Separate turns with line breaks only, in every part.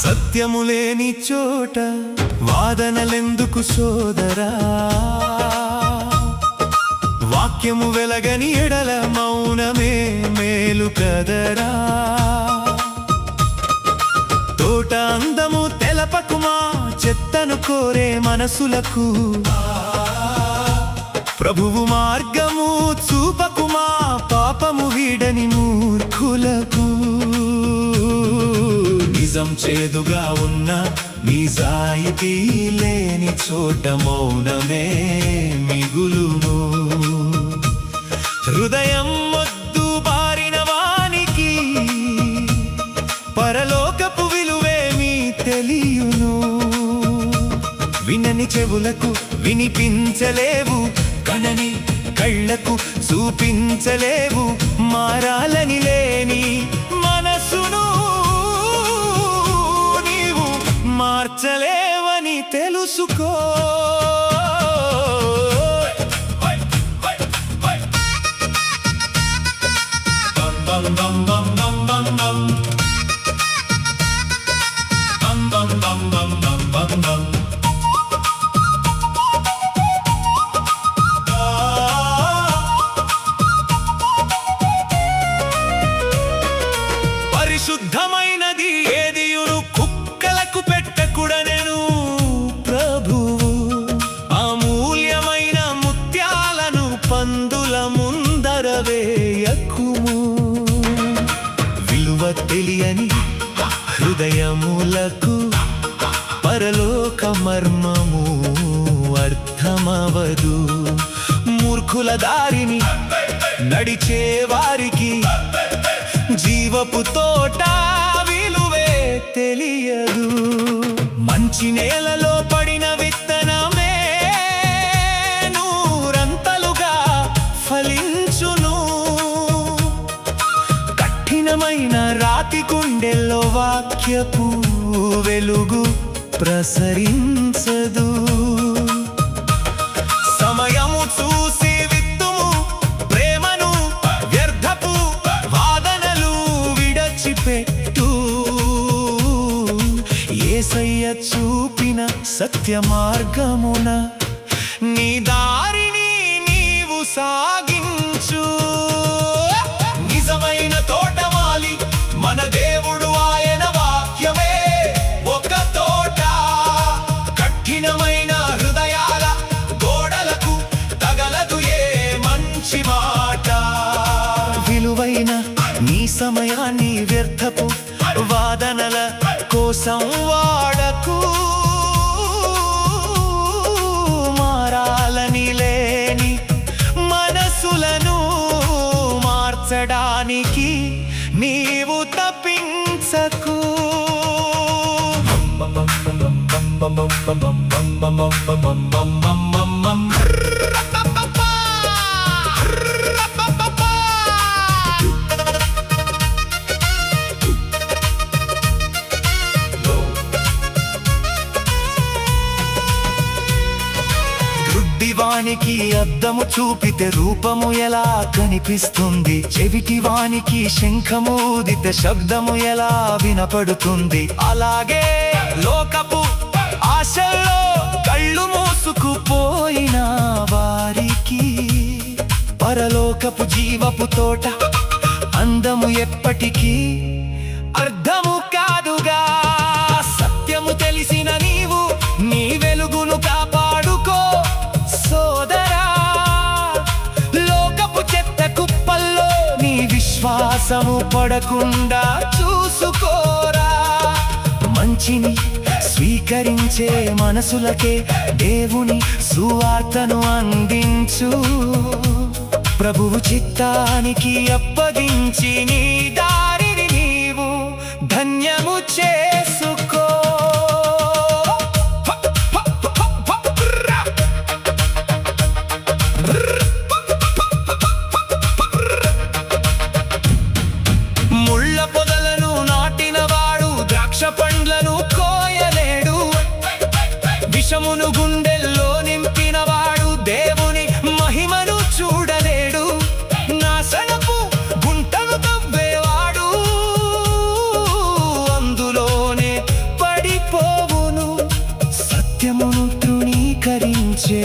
సత్యము లేని చోట వాదనలెందుకు సోదరా? వాక్యము వెలగని ఎడల మౌనమే మేలు కదరా. తోట అందము తెలపకుమా చెత్తను కోరే మనసులకు. ప్రభువు మార్గము చూపకుమా పాపము వీడని మూర్ఖులకు. నిజం చేదుగా ఉన్న నిజాయితీ లేని చోట మౌనమే మిగులును. హృదయం మొద్దు బారిన వానికి పరలోకపు విలువేమీ తెలియును. వినని చెవులకు వినిపించలేవు, కనని కళ్ళకు చూపించలేవు. మారాలని లేని మనసును నీవు మార్చలేవని తెలుసుకో. పరిశుద్ధమైనది ఏదియును కుక్కలకు పెట్టకుడనెను ప్రభువు. అమూల్యమైన ముత్యాలను పందుల ముందర వేయకుము. విలువ తెలియని హృదయములకు పరలోక మర్మము అర్థమవదు. మూర్ఖుల దారిని నడిచే వారికి జీవపు తోట విలువే తెలియదు. మంచి నేలలో పడిన విత్తనమే నూరంతలుగా ఫలించును. కఠినమైన రాతి గుండెల్లో వాక్యపు వెలుగు ప్రసరించదు. సమయము చూసి విత్తుము ప్రేమను, వ్యర్థపు వాదనలు విడచిపెట్టు. యేసయ్య చూపిన సత్య మార్గమున నీ దారిని నీవు సాగించు. నిజమైన తోటమాలి మన దేవుడు, ఆయన వాక్యమే ఒక తోట. కఠినమైన హృదయాల గోడలకు తగలదు ఏ మంచి మాట. విలువైన నీ సమయాన్ని వ్యర్థపు వాదనల కోసం వాడకు. మారాలని లేని మనసులను మార్చడానికి నీవు తప్పించకు. గుడ్డివానికి అద్దము చూపితే రూపము ఎలా కనిపిస్తుంది? చెవిటివానికి శంఖము ఊదితే శబ్దము ఎలా వినపడుతుంది? అలాగే లోకపు ఆశల్లో కళ్ళు మూసుకుపోయిన వారికి పరలోకపు జీవపు తోట అందము ఎప్పటికీ అర్థము కాదుగా. సత్యము తెలిసిన నీవు నీ వెలుగును కాపాడుకో సోదరా. లోకపు చెత్త కుప్పల్లో నీ విశ్వాసము పడకుండా చూసుకోరా. మంచిని స్వీకరించే మనసులకే దేవుని సువార్తను అందించు. ప్రభువు చిత్తానికి అప్పగించి నీ దారిని నీవు ధన్య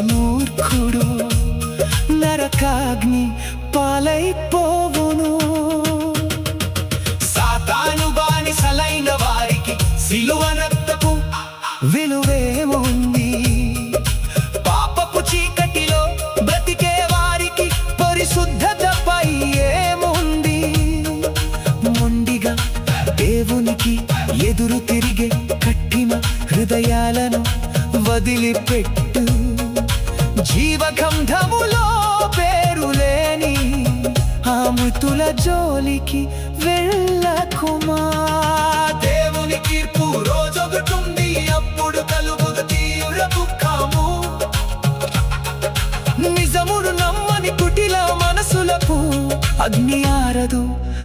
మూర్ఖుడు నరకాగ్ని పాలైపోవును. సాతాను బానిసలైన వారికి సిలువ రక్తపు విలువేముంది? పాపపు చీకటిలో బ్రతికే వారికి పరిశుద్ధతపై ఏముంది? మొండిగా దేవునికి ఎదురు తిరిగే కఠిన హృదయాలను వదిలిపెట్టు. జీవగంధములో పేరులేని ఆ మృతుల జోలికి వెళ్ళకుమా. దేవుని తీర్పు రోజొకటుంది, అప్పుడు కలుగుదు తీవ్ర దుఃఖము. నిజమును నమ్మని కుటిల మనసులకు అగ్ని ఆరదు.